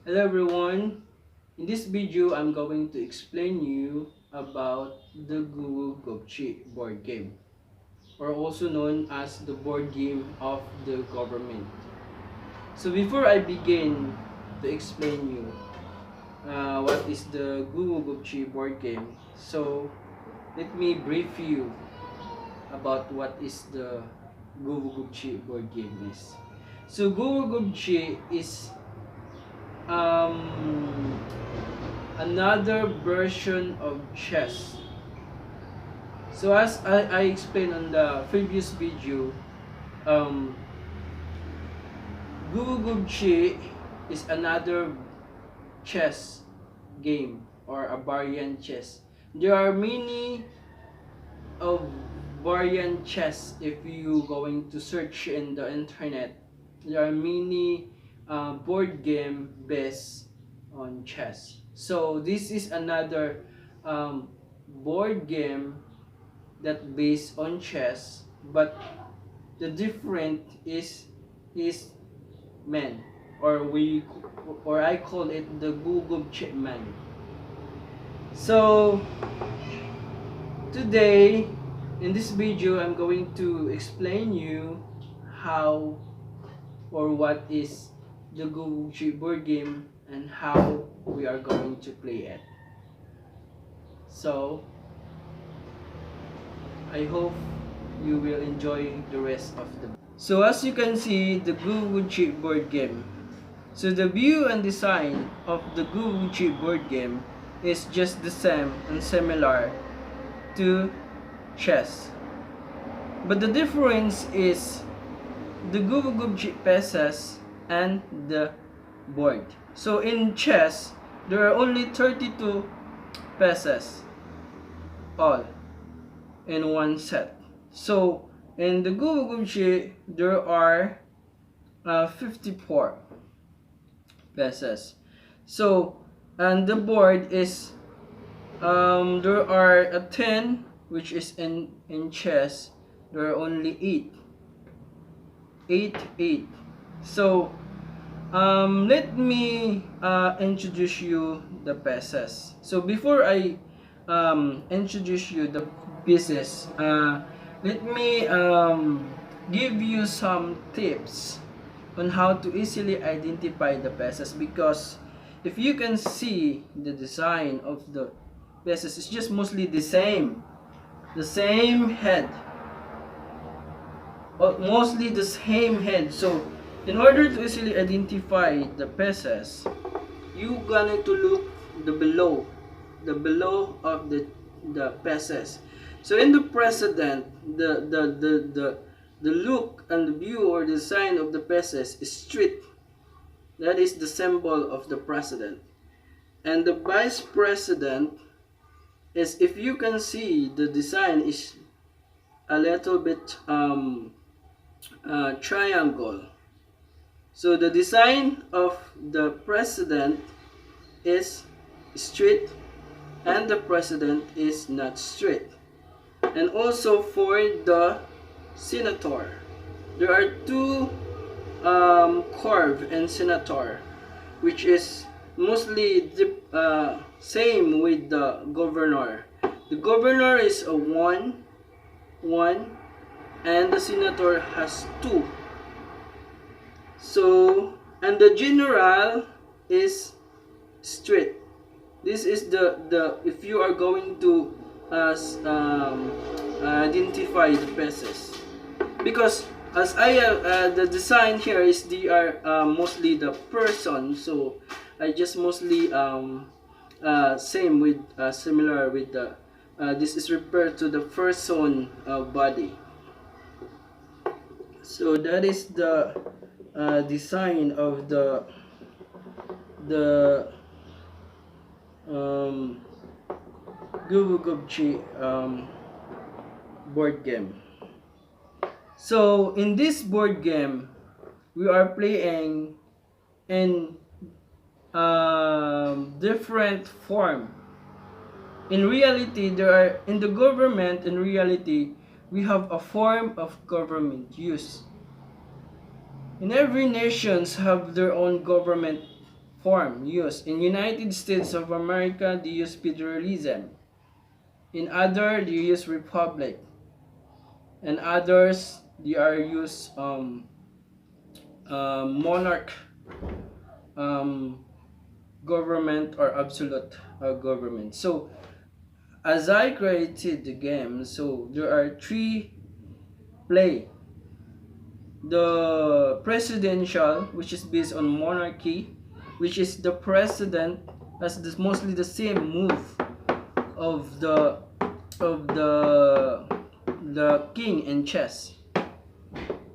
Hello everyone. In this video, I'm going to explain you about the Guwogovche board game, or also known as the board game of the government. So before I begin to explain you what is the Guwogovche board game, so let me brief you about what is the Guwogovche board game is. So Guwogovche is um, another version of chess. So as I explained on the previous video, um, Guwogovche is another chess game or a variant chess. There are many of variant chess. If you going to search in the internet, there are many board game based on chess. So this is another board game that based on chess, but the different is man, or I call it the Guwogovche man. So today in this video, I'm going to explain you how or what is the Guwogovche board game and how we are going to play it. So I hope you will enjoy the rest of the. So as you can see, the Guwogovche board game. So the view and design of the Guwogovche board game is just the same and similar to chess. But the difference is the Guwogovche pieces and the board. So in chess, there are only 32 pieces all in one set. So in the Guwogovche, there are 54 pieces. So and the board is there are 10, which is in chess there are only 8. So let me introduce you the pieces. So before I introduce you the pieces, let me give you some tips on how to easily identify the pieces, because if you can see the design of the pieces, it's just mostly the same head, mostly the same head. So in order to easily identify the pieces, you gonna to look the below of the pieces. So in the precedent, the look and the view or design of the pieces is straight. That is the symbol of the president. And the vice president is, if you can see, the design is a little bit triangle. So the design of the president is straight and the president is not straight. And also for the senator, there are two curve in senator, which is mostly the same with the governor. The governor is a 1, and the senator has 2. So and the general is straight. This is the if you are going to identify the pieces, because as I the design here is they are mostly the person. So I just mostly same with similar with the this is referred to the person body. So that is the design of the Guwogovche board game. So in this board game, we are playing in different form. In reality, there are in the government. In reality, we have a form of government use. In every nations have their own government form used. In United States of America, they use federalism. In other, they use republic. And others, they are use monarch government or absolute government. So as I created the game, so there are three play. The presidential, which is based on monarchy, which is the president has this mostly the same move of the king in chess,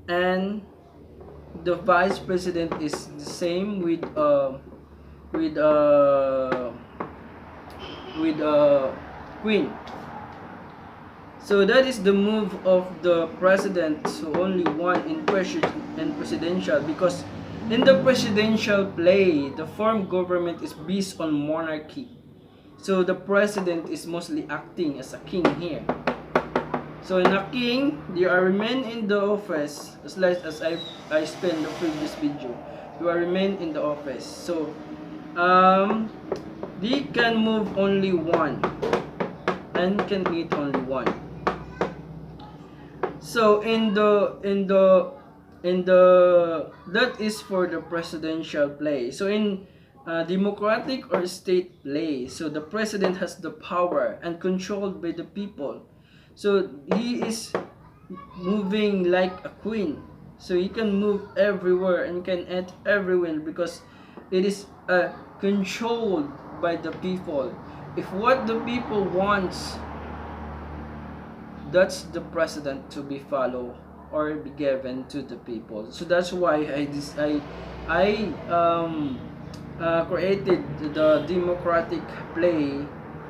and the vice president is the same with queen. So that is the move of the president. So only one in presidential, because in the presidential play, the form government is based on monarchy. So the president is mostly acting as a king here. So in a king, they are remain in the office as I explained the previous video. You are remain in the office. So they can move only one and can eat only one. So that is for the presidential play. So in democratic or state play, so the president has the power and controlled by the people. So he is moving like a queen. So he can move everywhere and can eat everywhere because it is controlled by the people. If what the people wants, that's the president to be followed or be given to the people. So that's why I created the democratic play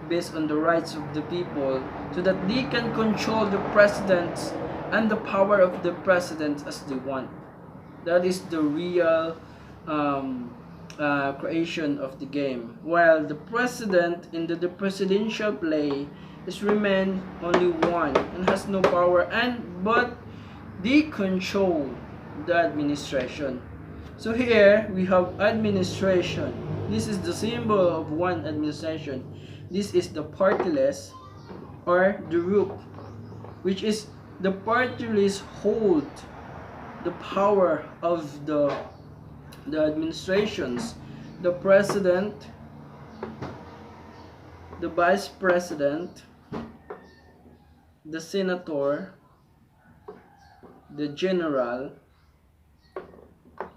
based on the rights of the people, so that they can control the presidents and the power of the president as they want. That is the real creation of the game. While the president in the presidential play is remain only one and has no power, but they control the administration. So here we have administration. This is the symbol of one administration. This is the party list or the group, which is the party list hold the power of the administrations, the president, the vice president, the senator, the general,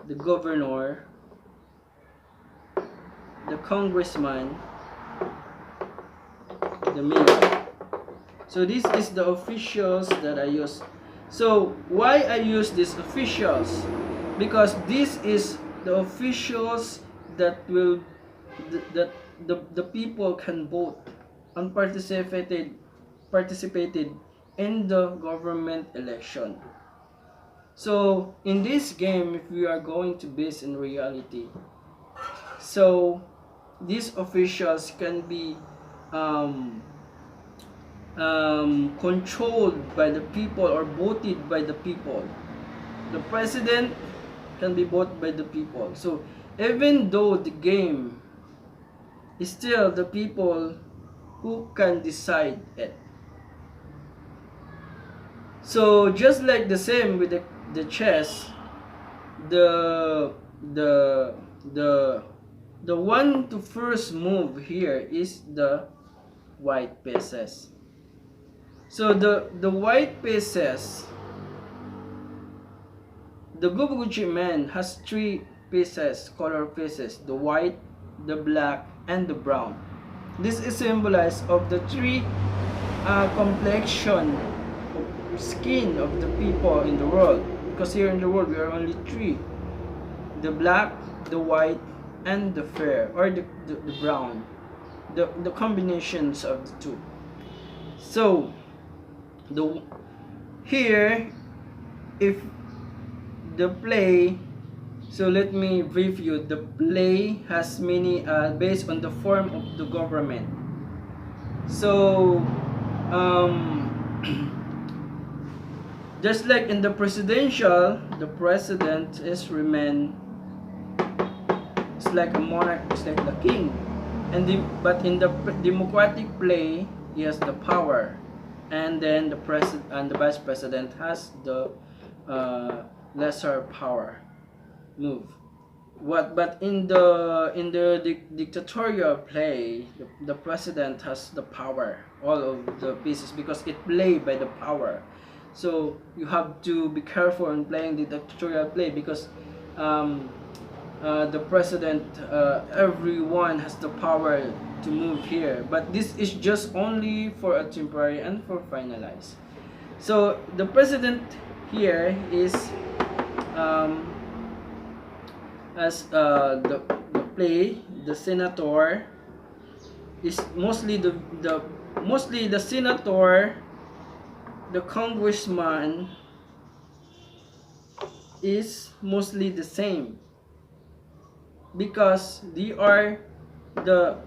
the governor, the congressman, the mayor. So this is the officials that I use. So why I use these officials? Because this is the officials that will that the people can vote and participated in the government election. So in this game, if we are going to base in reality, so these officials can be controlled by the people or voted by the people. The president can be voted by the people. So even though the game is still the people who can decide it. So just like the same with the chess, the one to first move here is the white pieces. So the white pieces, the Guwogovche man has three pieces, color pieces: the white, the black, and the brown. This is symbolized of the three complexion skin of the people in the world, because here in the world we are only three: the black, the white, and the fair or the brown, the combinations of the two. So here, if the play, so let me review. The play has many based on the form of the government. So just like in the presidential, the president is remain just like a monarch, just like the king. But in the democratic play, he has the power, and then the president and the vice president has the lesser power move. But in the dictatorial play, the president has the power, all of the pieces, because it play by the power. So you have to be careful in playing the dictatorial play, because the president, everyone has the power to move here, but this is just only for a temporary and for finalize. So the president here is as the play, the senator is mostly the senator, the congressman is mostly the same, because they are the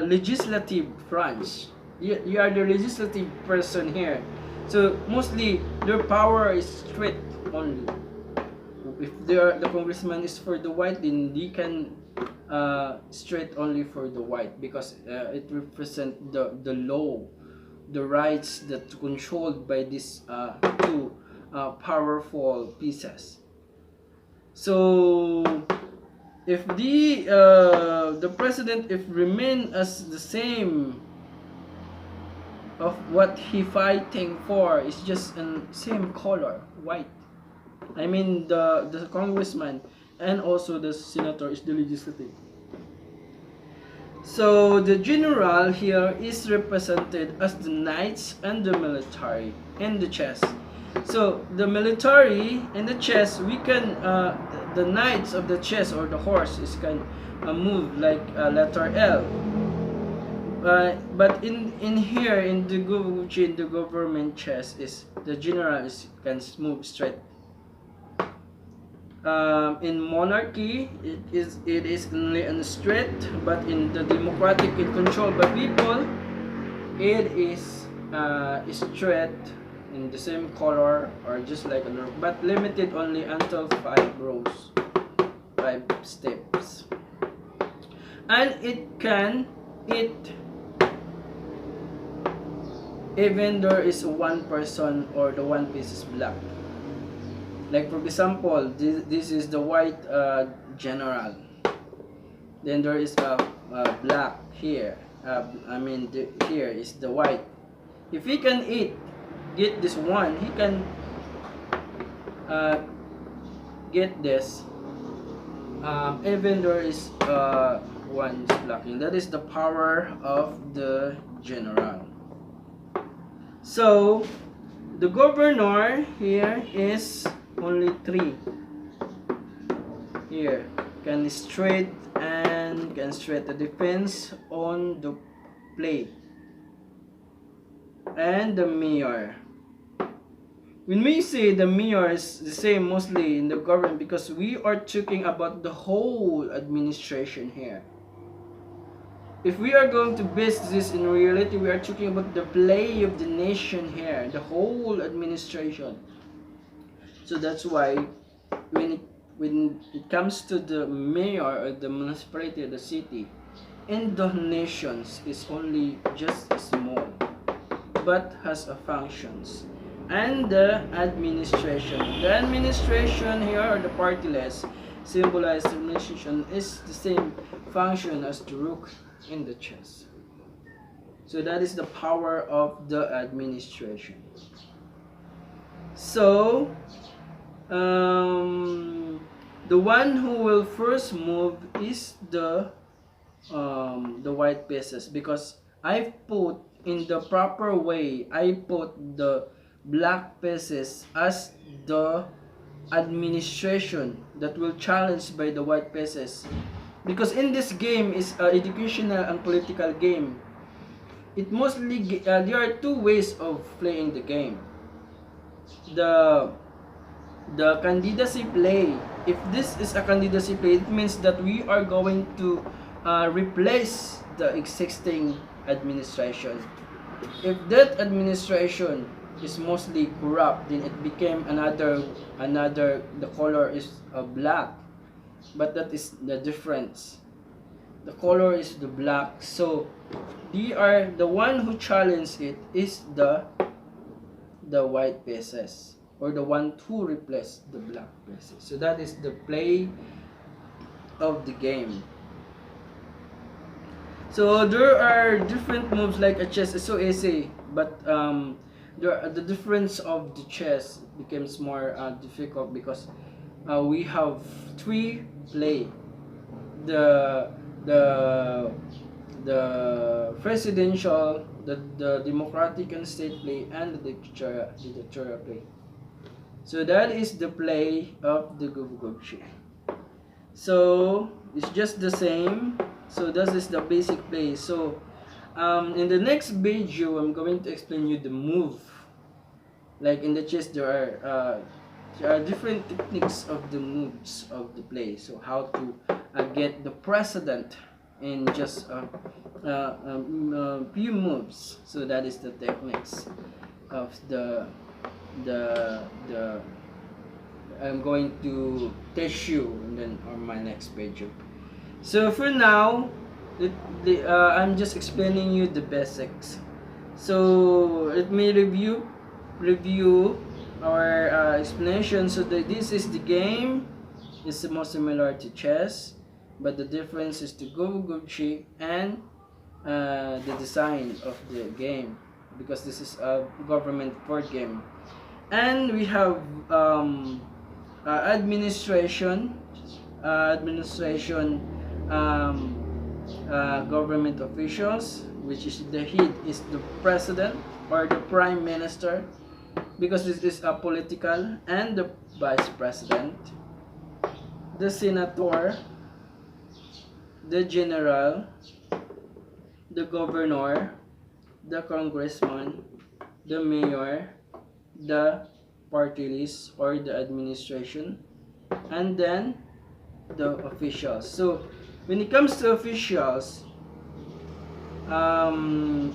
legislative branch. You are the legislative person here, so mostly their power is straight only. If the congressman is for the white, then they can straight only for the white, because it represents the law, the rights that controlled by these two powerful pieces. So if the president, if remain as the same of what he fighting for, is just in same color, white. I mean the congressman and also the senator is the legislative. So the general here is represented as the knights and the military and the chess. So the military and the chess, we can the knights of the chess or the horse is can move like letter L. But in here in the Guwogovche, in the government chess, is the general can move straight. In monarchy, it is only in straight, but in the democratic, it controlled by people, it is straight in the same color or just like a, but limited only until 5 rows, 5 steps, and it can even there is one person or the one piece is black. Like for example, this is the white general. Then there is a black here. Here is the white. If he can get this one, he can get this. Even there is one blocking. That is the power of the general. So the governor here is only 3. Here can straight the defense on the plate, and the mayor. When we say the mayor is the same mostly in the government, because we are talking about the whole administration here. If we are going to base this in reality, we are talking about the play of the nation here, the whole administration. So that's why when it comes to the mayor or the municipality of the city, in the nations is only just small, but has a functions. And the administration here, or the partyless, symbolized administration, is the same function as the rook in the chess. So that is the power of the administration. So the one who will first move is the white pieces, because I put in the proper way, I put the black pieces as the administration that will challenge by the white pieces, because in this game is an educational and political game. It mostly there are 2 ways of playing the game. The candidacy play. If this is a candidacy play, it means that we are going to replace the existing administration. If that administration is mostly corrupt, then it became another the color is black. but that is the difference. The color is the black. So the one who challenged it is the white pieces, or the one who replaced the black pieces. So that is the play of the game. So there are different moves, like a chess is so easy, but the difference of the chess becomes more difficult because we have three play: the the presidential, the democratic and state play, and the dictatorial play. So that is the play of the Guwogovche. So it's just the same. So this is the basic play. So in the next video, I'm going to explain you the move. Like in the chess, there are different techniques of the moves of the play. So how to get the president in just few moves. So that is the techniques of the I'm going to teach you and then on my next video. So for now, I'm just explaining you the basics. So let me review our explanation. So this is the game. It's the most similar to chess, but the difference is the Guwogovche and the design of the game, because this is a government board game. And we have administration, government officials, which is the head is the president or the prime minister, because this is a political, and the vice president, the senator, the general, the governor, the congressman, the mayor, the party list or the administration, and then the officials. So when it comes to officials, either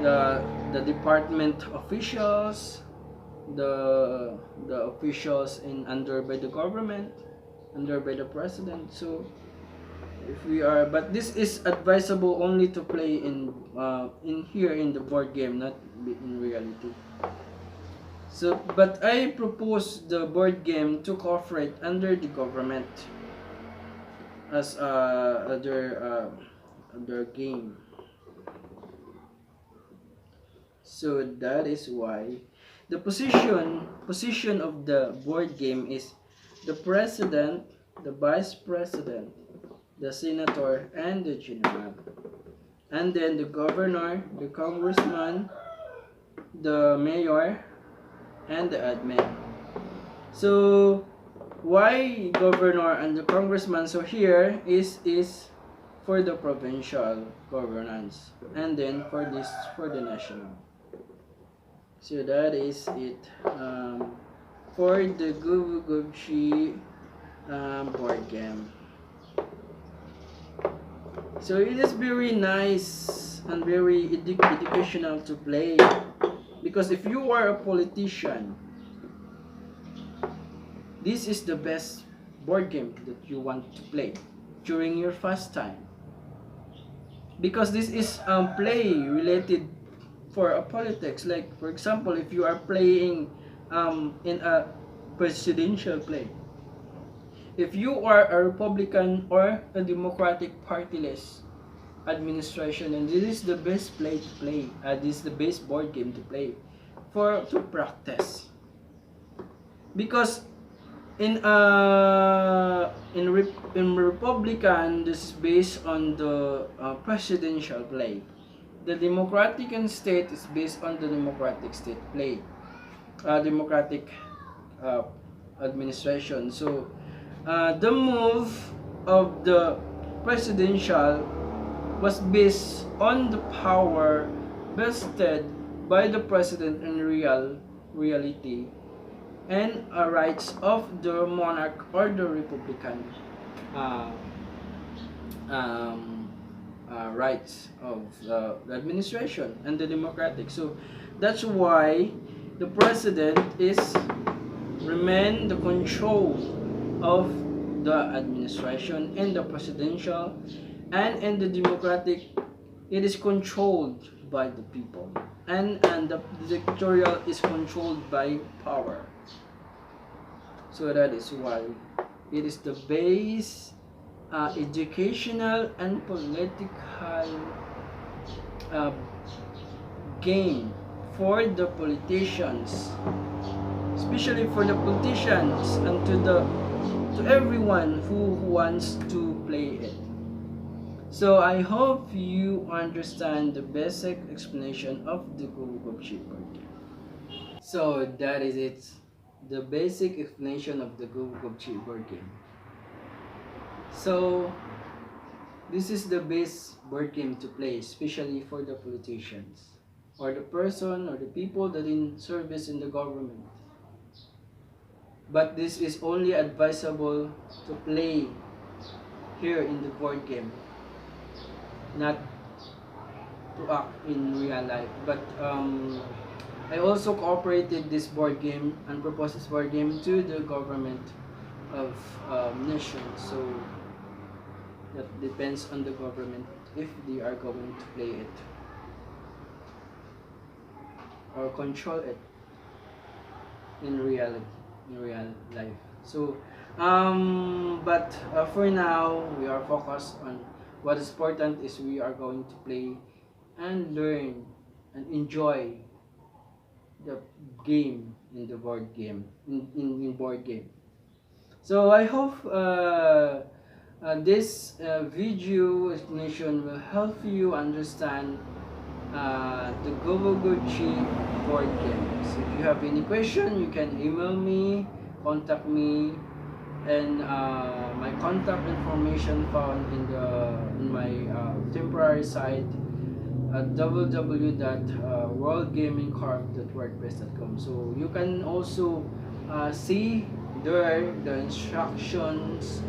the department officials, the officials under by the government, under by the president. So if we are, but this is advisable only to play in here in the board game, not in reality. So but I propose the board game to cooperate under the government as other game. So that is why the position of the board game is the president, the vice president, the senator, and the general, and then the governor, the congressman, the mayor, and the admin. So why governor and the congressman? So here is for the provincial governance, and then for the national. So that is it for the Guwogovche board game. So it is very nice and very educational to play, because if you are a politician, this is the best board game that you want to play during your fast time, because this is play related for a politics. Like for example, if you are playing in a presidential play, if you are a Republican or a Democratic partyless administration, and this is the best play to play. This is the best board game to play to practice, because in Republican, this is based on the presidential play. The Democratic and state is based on the democratic state play, democratic administration. So the move of the presidential was based on the power vested by the president in reality, and rights of the monarch or the republican rights of the administration and the democratic. So that's why the president is remain the control of the administration and the presidential, and in the democratic, it is controlled by the people, and the dictatorial is controlled by power. So that is why it is the base educational and political uh, game for the politicians, especially for the politicians and to everyone who wants to play it. So I hope you understand the basic explanation of the Guwogovche board game. So that is it, the basic explanation of the Guwogovche board game. So this is the best board game to play, especially for the politicians or the person or the people that in service in the government. But this is only advisable to play here in the board game, not to act in real life. But I also cooperated this board game and proposed this board game to the government of nation. So that depends on the government if they are going to play it or control it in reality, in real life. So but for now we are focused on what is important is we are going to play and learn and enjoy the game in the board game, in board game. So I hope this video explanation will help you understand the Guwogovche board games. If you have any question, you can email me, contact me, and my contact information found in my temporary site at www.worldgamingcorp.wordpress.com. So you can also see there the instructions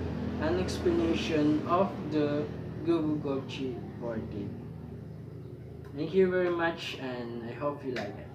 and explanation of the Guwogovche board game. Thank you very much, and I hope you like it.